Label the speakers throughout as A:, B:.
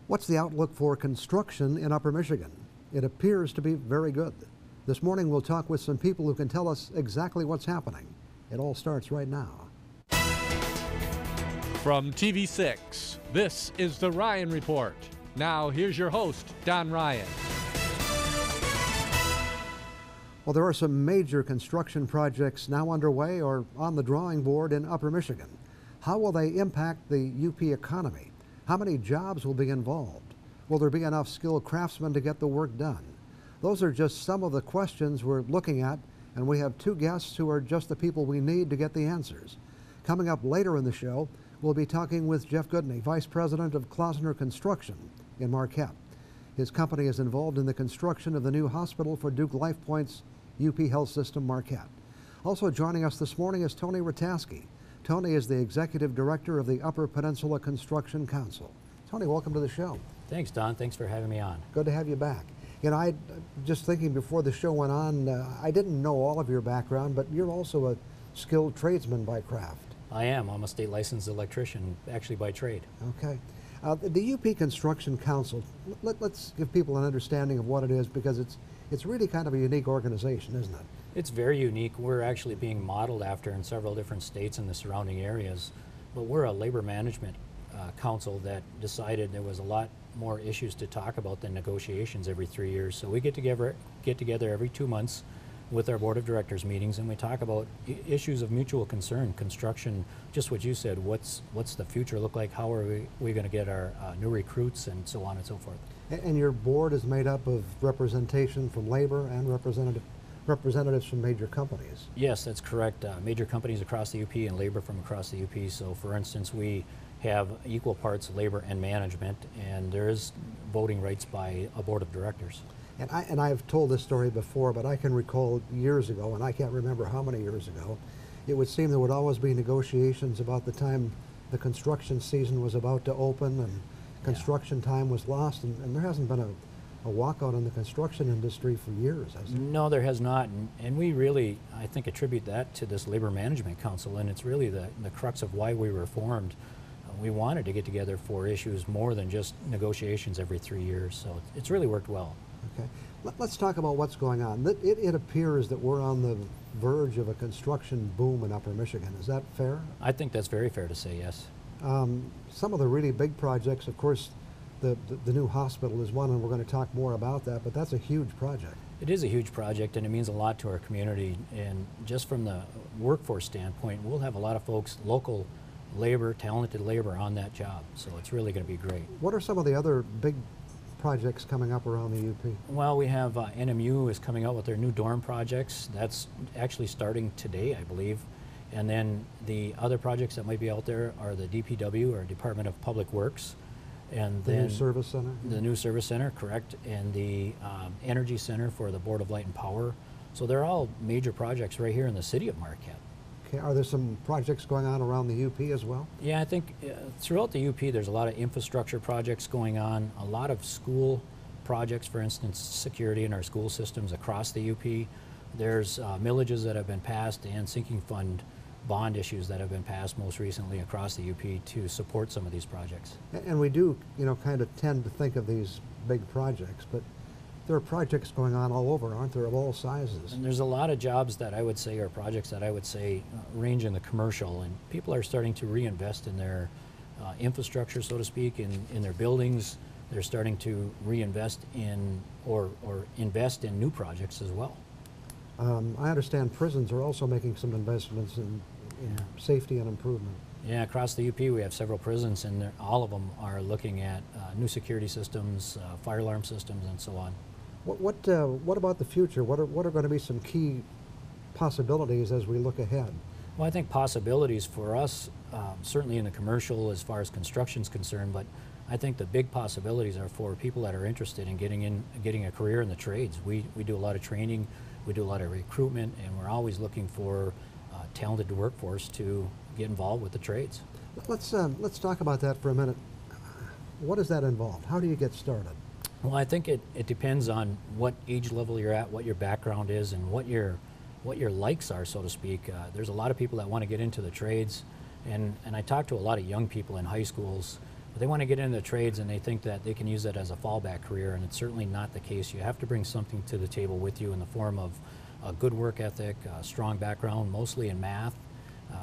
A: What's the outlook for construction in Upper Michigan? It appears to be very good. This morning we'll talk with some people who can tell us exactly what's happening. It all starts right now.
B: From TV6, this is the Ryan Report. Now here's your host, Don Ryan.
A: Well, there are some major construction projects now underway or on the drawing board in Upper Michigan. How will they impact the UP economy? How many jobs will be involved? Will there be enough skilled craftsmen to get the work done? Those are just some of the questions we're looking at, and we have two guests who are just the people we need to get the answers. Coming up later in the show, we'll be talking with Jeff Goodney, Vice President of Klausner Construction in Marquette. His company is involved in the construction of the new hospital for Duke LifePoint's UP Health System Marquette. Also joining us this morning is Tony Ratasky. Tony is the Executive Director of the Upper Peninsula Construction Council. Tony, welcome to the show.
C: Thanks, Don. Thanks for having me on.
A: Good to have you back. You know, I just thinking before the show went on, I didn't know all of your background, but you're also a skilled tradesman by craft.
C: I am. I'm a state licensed electrician, actually by trade.
A: Okay. The UP Construction Council, let's give people an understanding of what it is, because it's really kind of a unique organization, isn't it?
C: It's very unique. We're actually being modeled after in several different states in the surrounding areas, but we're a labor management council that decided there was a lot more issues to talk about than negotiations every 3 years. So we get together every 2 months with our board of directors meetings, and we talk about issues of mutual concern, construction, just what you said, what's the future look like, how are we going to get our new recruits, and so on and so forth.
A: And your board is made up of representation from labor and representatives from major companies.
C: Yes, that's correct. Major companies across the UP and labor from across the UP. So for instance, we have equal parts labor and management, and there is voting rights by a board of directors.
A: And I've told this story before, but I can recall years ago, and I can't remember how many years ago, it would seem there would always be negotiations about the time the construction season was about to open and construction time was lost, and there hasn't been a walkout in the construction industry for years, has there?
C: No, there has not, and we really, I think, attribute that to this Labor Management Council, and it's really the crux of why we were formed. We wanted to get together for issues more than just negotiations every 3 years, so it's really worked well.
A: Okay, let's talk about what's going on. It appears that we're on the verge of a construction boom in Upper Michigan. Is that fair?
C: I think that's very fair to say, yes.
A: Some of the really big projects, of course, the new hospital is one, and we're going to talk more about that, but that's a huge project.
C: It is a huge project, and it means a lot to our community, and just from the workforce standpoint, we'll have a lot of folks, local labor, talented labor on that job, so it's really going to be great.
A: What are some of the other big projects coming up around the UP?
C: Well, we have NMU is coming out with their new dorm projects. That's actually starting today, I believe. And then the other projects that might be out there are the DPW, or Department of Public Works, and
A: the new service center.
C: The new service center, correct, and the Energy Center for the Board of Light and Power. So they're all major projects right here in the city of Marquette.
A: Okay, are there some projects going on around the UP as well?
C: Yeah, I think throughout the UP there's a lot of infrastructure projects going on, a lot of school projects, for instance, security in our school systems across the UP. There's millages that have been passed and sinking fund bond issues that have been passed most recently across the UP to support some of these projects.
A: And we do, you know, kind of tend to think of these big projects, but there are projects going on all over, aren't there, of all sizes?
C: And there's a lot of jobs that I would say, or projects that I would say, range in the commercial, and people are starting to reinvest in their infrastructure, so to speak, in their buildings. They're starting to reinvest in, or invest in new projects as well.
A: I understand prisons are also making some investments in safety and improvement.
C: Yeah, across the UP we have several prisons, and all of them are looking at new security systems, fire alarm systems, and so on.
A: What about the future? What are going to be some key possibilities as we look ahead?
C: Well, I think possibilities for us, certainly in the commercial as far as construction is concerned, but I think the big possibilities are for people that are interested in getting a career in the trades. We do a lot of training, we do a lot of recruitment, and we're always looking for talented workforce to get involved with the trades.
A: Let's talk about that for a minute. What does that involve? How do you get started?
C: Well, I think it depends on what age level you're at, what your background is, and what your likes are, so to speak. There's a lot of people that want to get into the trades, and I talk to a lot of young people in high schools But they want to get into the trades and they think that they can use it as a fallback career, and it's certainly not the case. You have to bring something to the table with you in the form of a good work ethic, a strong background, mostly in math,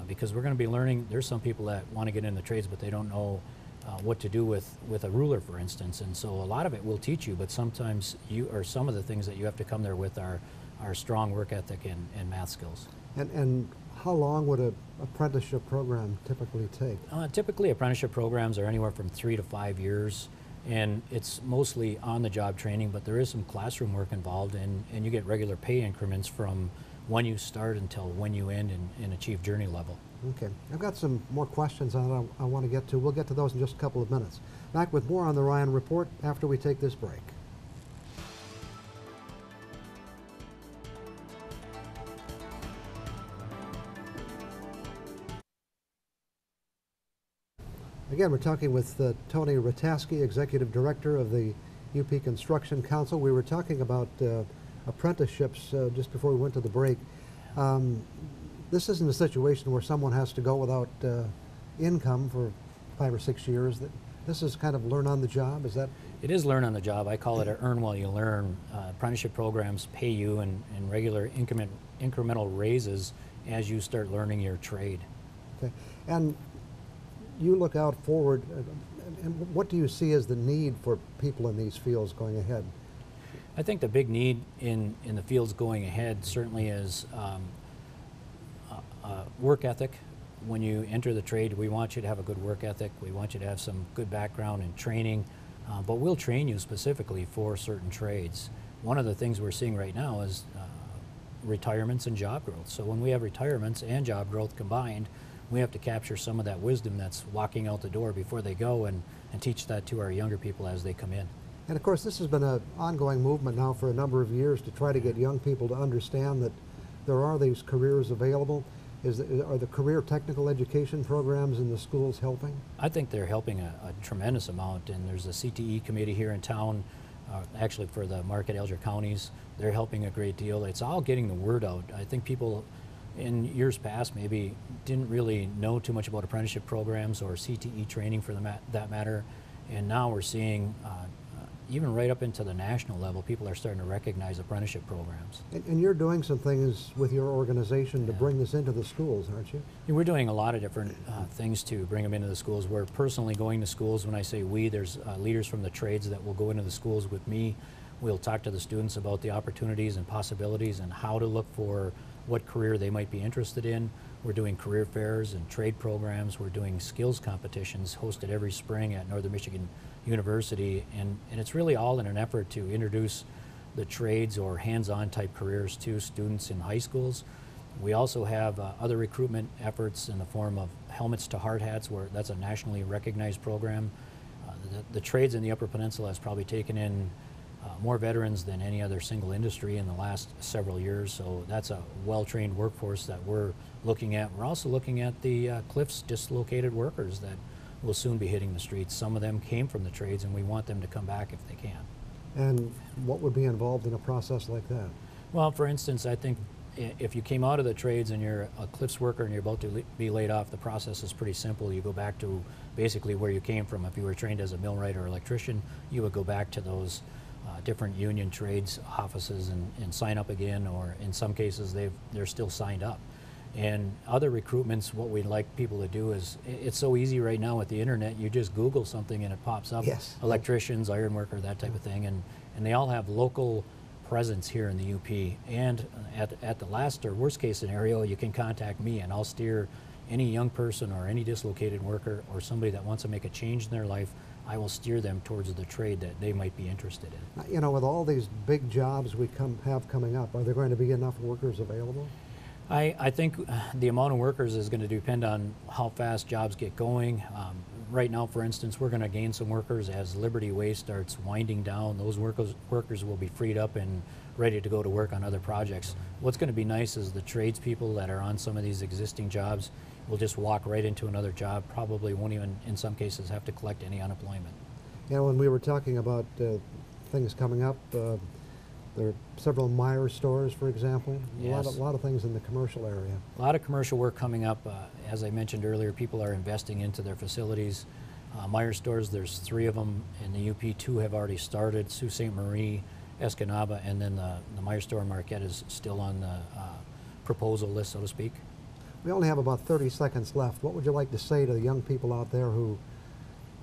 C: because we're going to be learning. There's some people that want to get into the trades, but they don't know what to do with a ruler, for instance. And so a lot of it will teach you, but sometimes some of the things that you have to come there with are strong work ethic and math skills.
A: And how long would an apprenticeship program typically take?
C: Typically, apprenticeship programs are anywhere from 3 to 5 years, and it's mostly on-the-job training, but there is some classroom work involved, and you get regular pay increments from when you start until when you end and achieve journey level.
A: Okay, I've got some more questions I want to get to. We'll get to those in just a couple of minutes. Back with more on the Ryan Report after we take this break. Again, we're talking with Tony Ratasky, Executive Director of the UP Construction Council. We were talking about apprenticeships just before we went to the break. This isn't a situation where someone has to go without income for 5 or 6 years. This is kind of learn on the job, is that?
C: It is learn on the job. I call it a earn while you learn. Apprenticeship programs pay you in regular incremental raises as you start learning your trade.
A: Okay, and you look out forward, and what do you see as the need for people in these fields going ahead?
C: I think the big need in the fields going ahead certainly is work ethic. When you enter the trade, we want you to have a good work ethic. We want you to have some good background in training, but we'll train you specifically for certain trades. One of the things we're seeing right now is retirements and job growth. So when we have retirements and job growth combined, we have to capture some of that wisdom that's walking out the door before they go and teach that to our younger people as they come in.
A: And of course, this has been an ongoing movement now for a number of years to try to get young people to understand that there are these careers available. Are the career technical education programs in the schools helping?
C: I think they're helping a tremendous amount, and there's a CTE committee here in town, actually for the Market Elgin counties. They're helping a great deal. It's all getting the word out. I think people in years past maybe didn't really know too much about apprenticeship programs or CTE training for that matter, and now we're seeing even right up into the national level, people are starting to recognize apprenticeship programs.
A: And you're doing some things with your organization to bring this into the schools, aren't you?
C: Yeah, we're doing a lot of different things to bring them into the schools. We're personally going to schools. When I say we, there's leaders from the trades that will go into the schools with me. We'll talk to the students about the opportunities and possibilities and how to look for what career they might be interested in. We're doing career fairs and trade programs. We're doing skills competitions hosted every spring at Northern Michigan University, and it's really all in an effort to introduce the trades or hands-on type careers to students in high schools. We also have other recruitment efforts in the form of helmets to hard hats, where that's a nationally recognized program. The trades in the Upper Peninsula has probably taken in more veterans than any other single industry in the last several years, so that's a well-trained workforce that we're looking at. We're also looking at the Cliffs dislocated workers that will soon be hitting the streets. Some of them came from the trades, and we want them to come back if they can.
A: And what would be involved in a process like that?
C: Well, for instance, I think if you came out of the trades and you're a Cliffs worker and you're about to be laid off, the process is pretty simple. You go back to basically where you came from. If you were trained as a millwright or electrician, you would go back to those different union trades offices and sign up again, or in some cases they're still signed up. And other recruitments, what we'd like people to do is, it's so easy right now with the internet, you just Google something and it pops up.
A: Yes.
C: Electricians, iron worker, that type of thing, and they all have local presence here in the UP. And at the last or worst case scenario, you can contact me and I'll steer any young person or any dislocated worker or somebody that wants to make a change in their life. I will steer them towards the trade that they might be interested in.
A: You know, with all these big jobs we have coming up, are there going to be enough workers available?
C: I think the amount of workers is going to depend on how fast jobs get going. Right now, for instance, we're going to gain some workers as Liberty Way starts winding down. Those workers will be freed up and ready to go to work on other projects. What's going to be nice is the tradespeople that are on some of these existing jobs will just walk right into another job, probably won't even, in some cases, have to collect any unemployment.
A: You know, when we were talking about things coming up, there are several Meyer stores, for example.
C: Yes.
A: A lot of things in the commercial area.
C: A lot of commercial work coming up. As I mentioned earlier, people are investing into their facilities. Meyer stores, there's 3 of them in the UP. 2 have already started, Sault Ste. Marie, Escanaba, and then the Meyer store in Marquette is still on the proposal list, so to speak.
A: We only have about 30 seconds left. What would you like to say to the young people out there who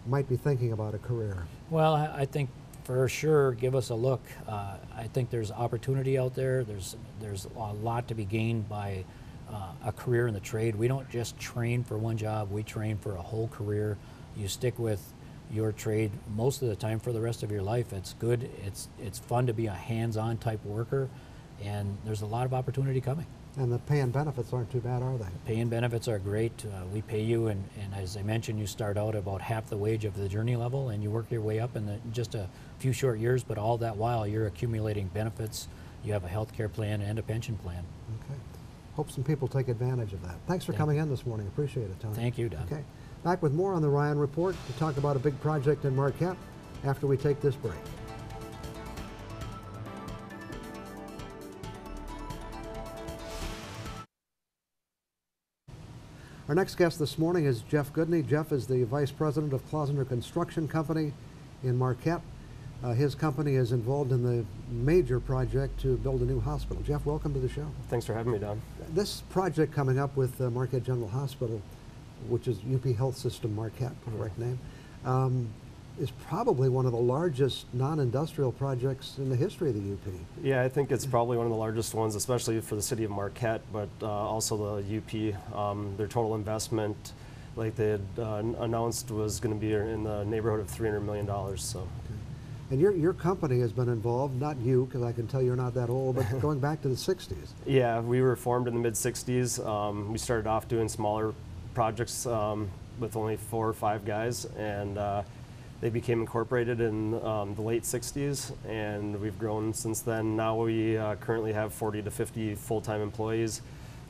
A: might be thinking about a career?
C: Well, I think for sure, give us a look. I think there's opportunity out there. There's a lot to be gained by a career in the trade. We don't just train for one job, we train for a whole career. You stick with your trade most of the time for the rest of your life. It's good, it's fun to be a hands-on type worker, and there's a lot of opportunity coming.
A: And the pay and benefits aren't too bad, are they?
C: Pay and benefits are great. We pay you, and as I mentioned, you start out about half the wage of the journey level, and you work your way up in just a few short years, but all that while you're accumulating benefits. You have a health care plan and a pension plan.
A: Okay. Hope some people take advantage of that. Thanks for coming in this morning. Appreciate it, Tom.
C: Thank you, Don.
A: Okay. Back with more on the Ryan Report to talk about a big project in Marquette after we take this break. Our next guest this morning is Jeff Goodney. Jeff is the Vice President of Clausener Construction Company in Marquette. His company is involved in the major project to build a new hospital. Jeff, welcome to the show.
D: Thanks for having me, Don.
A: This project coming up with Marquette General Hospital, which is UP Health System Marquette, correct name, is probably one of the largest non-industrial projects in the history of the UP.
D: Yeah, I think it's probably one of the largest ones, especially for the city of Marquette, but also the UP. Their total investment, like they had announced, was going to be in the neighborhood of $300 million. So.
A: Okay. And your company has been involved, not you, because I can tell you're not that old, but going back to the 60s.
D: Yeah, we were formed in the mid-60s. We started off doing smaller projects with only 4 or 5 guys, and they became incorporated in the late 60s, and we've grown since then. Now we currently have 40 to 50 full-time employees.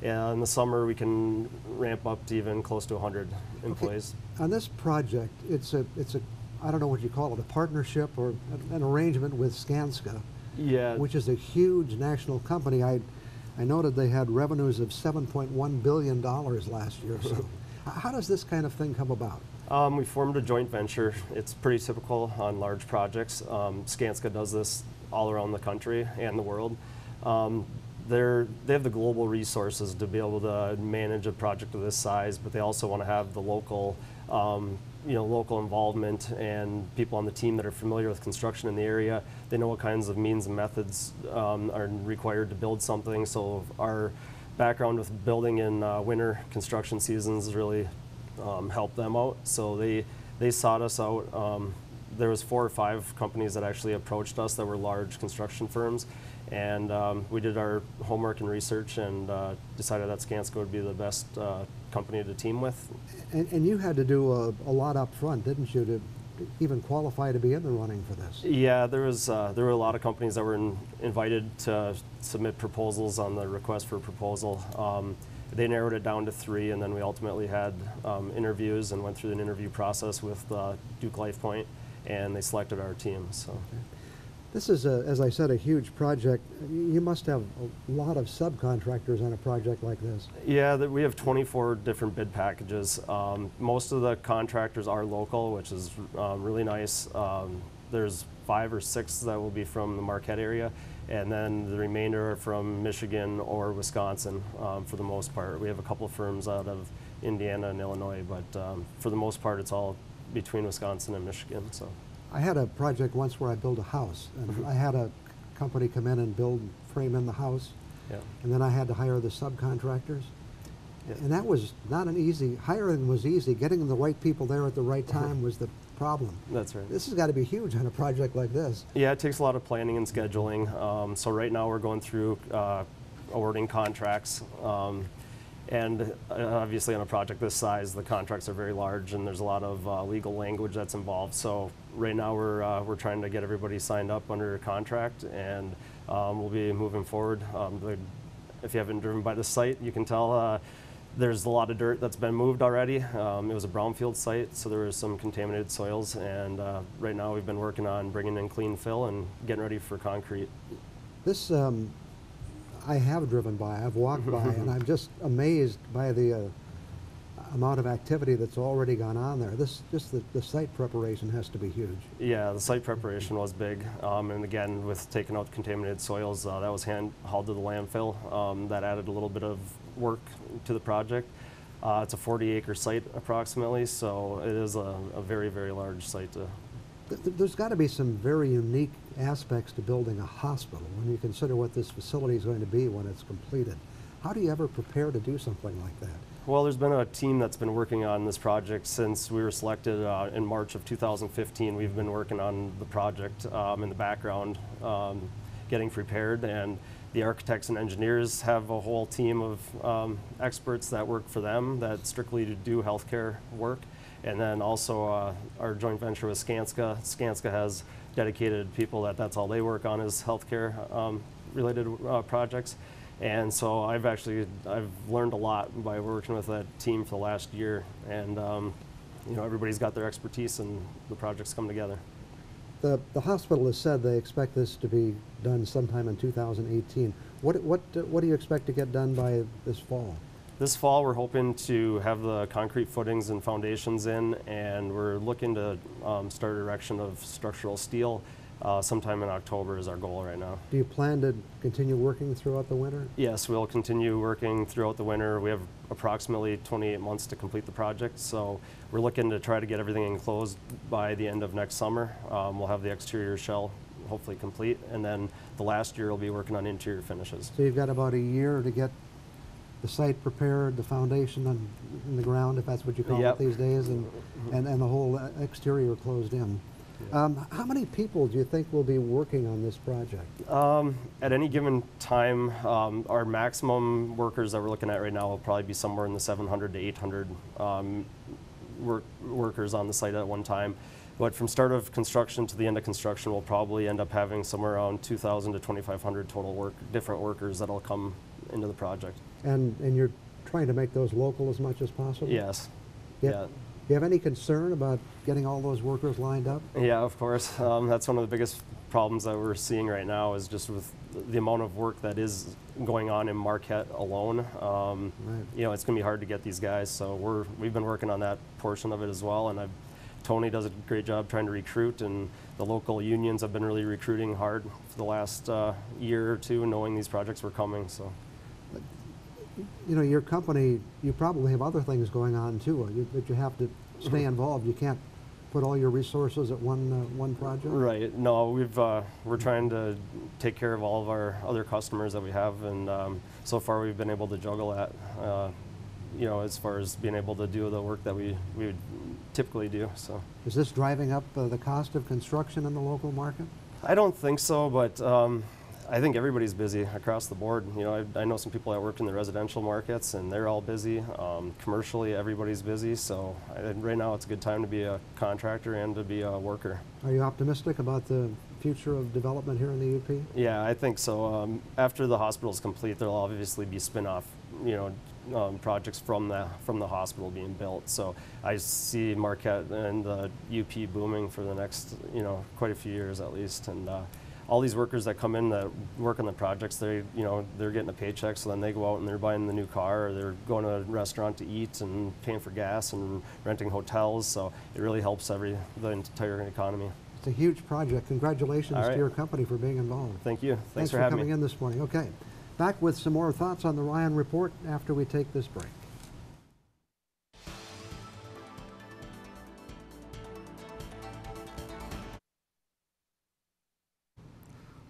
D: And in the summer, we can ramp up to even close to 100 employees.
A: Okay. On this project, it's a I don't know what you call it, a partnership or an arrangement with Skanska,
D: Yeah.
A: which is a huge national company. I noted they had revenues of $7.1 billion last year. So how does this kind of thing come about?
D: We formed a joint venture. It's pretty typical on large projects. Skanska does this all around the country and the world. They have the global resources to be able to manage a project of this size, but they also want to have the local local involvement and people on the team that are familiar with construction in the area. They know what kinds of means and methods are required to build something. So our background with building in winter construction seasons really helped them out. So they sought us out. There was 4 or 5 companies that actually approached us that were large construction firms. And we did our homework and research and decided that Skanska would be the best company to team with.
A: And you had to do a lot up front, didn't you, to even qualify to be in the running for this?
D: Yeah, there were a lot of companies that were invited to submit proposals on the request for proposal. They narrowed it down to 3, and then we ultimately had interviews and went through an interview process with Duke LifePoint, and they selected our team. So.
A: Okay. This is, as I said, a huge project. You must have a lot of subcontractors on a project like this.
D: Yeah, we have 24 different bid packages. Most of the contractors are local, which is really nice. There's 5 or 6 that will be from the Marquette area, and then the remainder are from Michigan or Wisconsin for the most part. We have a couple of firms out of Indiana and Illinois, but for the most part, it's all between Wisconsin and Michigan. So.
A: I had a project once where I built a house, and I had a company come in and frame in the house, and then I had to hire the subcontractors. Yeah. And that was not an easy, hiring was easy, getting the right people there at the right time was the problem.
D: That's right.
A: This has got to be huge on a project like this.
D: Yeah, it takes a lot of planning and scheduling. So right now we're going through awarding contracts. And obviously on a project this size, the contracts are very large and there's a lot of legal language that's involved. So right now we're trying to get everybody signed up under a contract, and we'll be moving forward. If you haven't driven by the site, you can tell there's a lot of dirt that's been moved already. It was a brownfield site, so there was some contaminated soils, and right now we've been working on bringing in clean fill and getting ready for concrete.
A: This I have driven by, I've walked by, and I'm just amazed by amount of activity that's already gone on there. Just the site preparation has to be huge.
D: Yeah, the site preparation was big, and again, with taking out contaminated soils, that was hauled to the landfill. That added a little bit of work to the project. It's a 40-acre site approximately, so it is a very, very large site.
A: There's got to be some very unique aspects to building a hospital when you consider what this facility is going to be when it's completed. How do you ever prepare to do something like that?
D: Well, there's been a team that's been working on this project since we were selected in March of 2015. We've been working on the project in the background, getting prepared, and the architects and engineers have a whole team of experts that work for them that strictly do healthcare work. And then also our joint venture with Skanska. Skanska has dedicated people that's all they work on is healthcare related projects. And so I've learned a lot by working with that team for the last year, and you know, everybody's got their expertise and the projects come together.
A: The hospital has said they expect this to be done sometime in 2018. What do you expect to get done by this fall?
D: This fall we're hoping to have the concrete footings and foundations in, and we're looking to start erection of structural steel sometime in October is our goal right now.
A: Do you plan to continue working throughout the winter?
D: Yes, we'll continue working throughout the winter. We have approximately 28 months to complete the project, so we're looking to try to get everything enclosed by the end of next summer. We'll have the exterior shell hopefully complete, and then the last year we'll be working on interior finishes.
A: So you've got about a year to get the site prepared, the foundation in the ground, if that's what you call
D: Yep.
A: it these days, and the whole exterior closed in. How many people do you think will be working on this project?
D: At any given time, our maximum workers that we're looking at right now will probably be somewhere in the 700 to 800 workers on the site at one time. But from start of construction to the end of construction, we'll probably end up having somewhere around 2,000 to 2,500 total different workers that'll come into the project.
A: And you're trying to make those local as much as possible?
D: Yes.
A: Yeah.
D: Yeah.
A: Do you have any concern about getting all those workers lined up?
D: Yeah, of course. That's one of the biggest problems that we're seeing right now is just with the amount of work that is going on in Marquette alone.
A: Right.
D: You know, it's going to be hard to get these guys, so we've been working on that portion of it as well, and Tony does a great job trying to recruit, and the local unions have been really recruiting hard for the last year or two, knowing these projects were coming. So.
A: You know, your company, you probably have other things going on too, but you have to stay involved. You can't put all your resources at one project?
D: Right. No, we're trying to take care of all of our other customers that we have, and so far we've been able to juggle that, you know, as far as being able to do the work that we would typically do. So.
A: Is this driving up the cost of construction in the local market?
D: I don't think so, but I think everybody's busy across the board. You know, I know some people that work in the residential markets, and they're all busy. Commercially, everybody's busy. So right now, it's a good time to be a contractor and to be a worker.
A: Are you optimistic about the future of development here in the UP?
D: Yeah, I think so. After the hospital is complete, there'll obviously be spin-off, you know, projects from the hospital being built. So I see Marquette and the UP booming for the next, you know, quite a few years at least. And all these workers that come in that work on the projects, they're getting a paycheck, so then they go out and they're buying the new car, or they're going to a restaurant to eat and paying for gas and renting hotels. So it really helps the entire economy.
A: It's a huge project. Congratulations
D: All right.
A: to your company for being involved.
D: Thank you. Thanks for
A: coming
D: having me.
A: in this morning. Okay, back with some more thoughts on the Ryan Report after we take this break.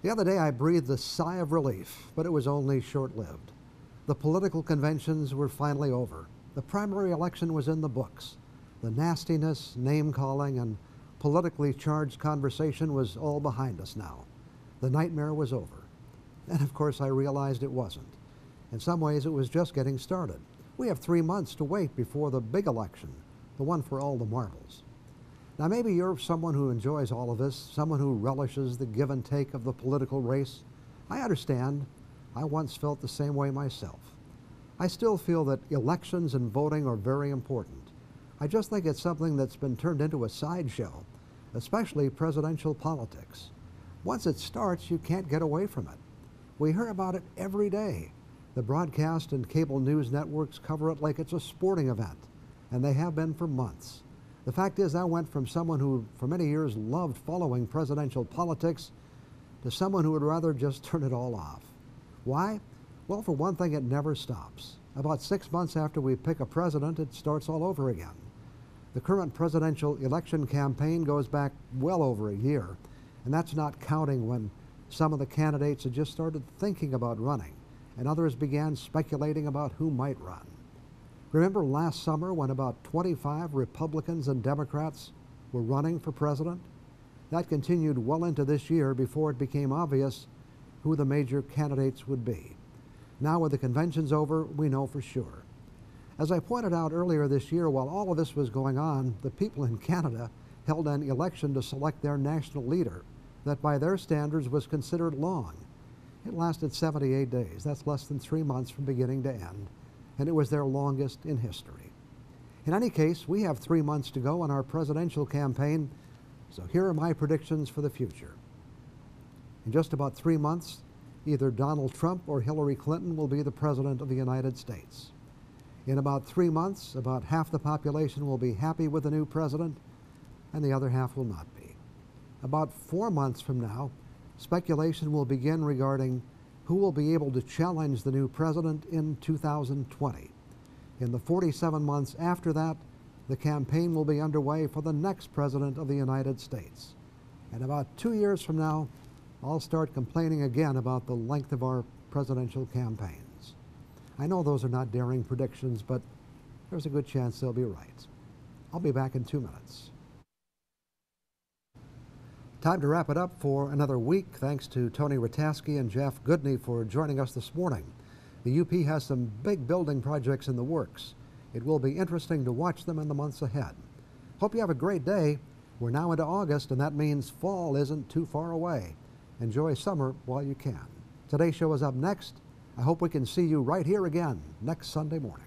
A: The other day I breathed a sigh of relief, but it was only short-lived. The political conventions were finally over. The primary election was in the books. The nastiness, name-calling, and politically charged conversation was all behind us now. The nightmare was over. And of course I realized it wasn't. In some ways it was just getting started. We have 3 months to wait before the big election, the one for all the marbles. Now maybe you're someone who enjoys all of this, someone who relishes the give and take of the political race. I understand. I once felt the same way myself. I still feel that elections and voting are very important. I just think it's something that's been turned into a sideshow, especially presidential politics. Once it starts, you can't get away from it. We hear about it every day. The broadcast and cable news networks cover it like it's a sporting event. and they have been for months. The fact is, I went from someone who for many years loved following presidential politics to someone who would rather just turn it all off. Why? Well, for one thing, it never stops. About 6 months after we pick a president, it starts all over again. The current presidential election campaign goes back well over a year, and that's not counting when some of the candidates had just started thinking about running, and others began speculating about who might run. Remember last summer when about 25 Republicans and Democrats were running for president? That continued well into this year before it became obvious who the major candidates would be. Now with the conventions over, we know for sure. As I pointed out earlier this year, while all of this was going on, the people in Canada held an election to select their national leader that by their standards was considered long. It lasted 78 days. That's less than 3 months from beginning to end, and it was their longest in history. In any case, we have 3 months to go in our presidential campaign, so here are my predictions for the future. In just about 3 months, either Donald Trump or Hillary Clinton will be the President of the United States. In about 3 months, about half the population will be happy with the new president, and the other half will not be. About 4 months from now, speculation will begin regarding who will be able to challenge the new president in 2020. In the 47 months after that, the campaign will be underway for the next president of the United States. And about 2 years from now, I'll start complaining again about the length of our presidential campaigns. I know those are not daring predictions, but there's a good chance they'll be right. I'll be back in 2 minutes. Time to wrap it up for another week. Thanks to Tony Rataski and Jeff Goodney for joining us this morning. The UP has some big building projects in the works. It will be interesting to watch them in the months ahead. Hope you have a great day. We're now into August, and that means fall isn't too far away. Enjoy summer while you can. Today's show is up next. I hope we can see you right here again next Sunday morning.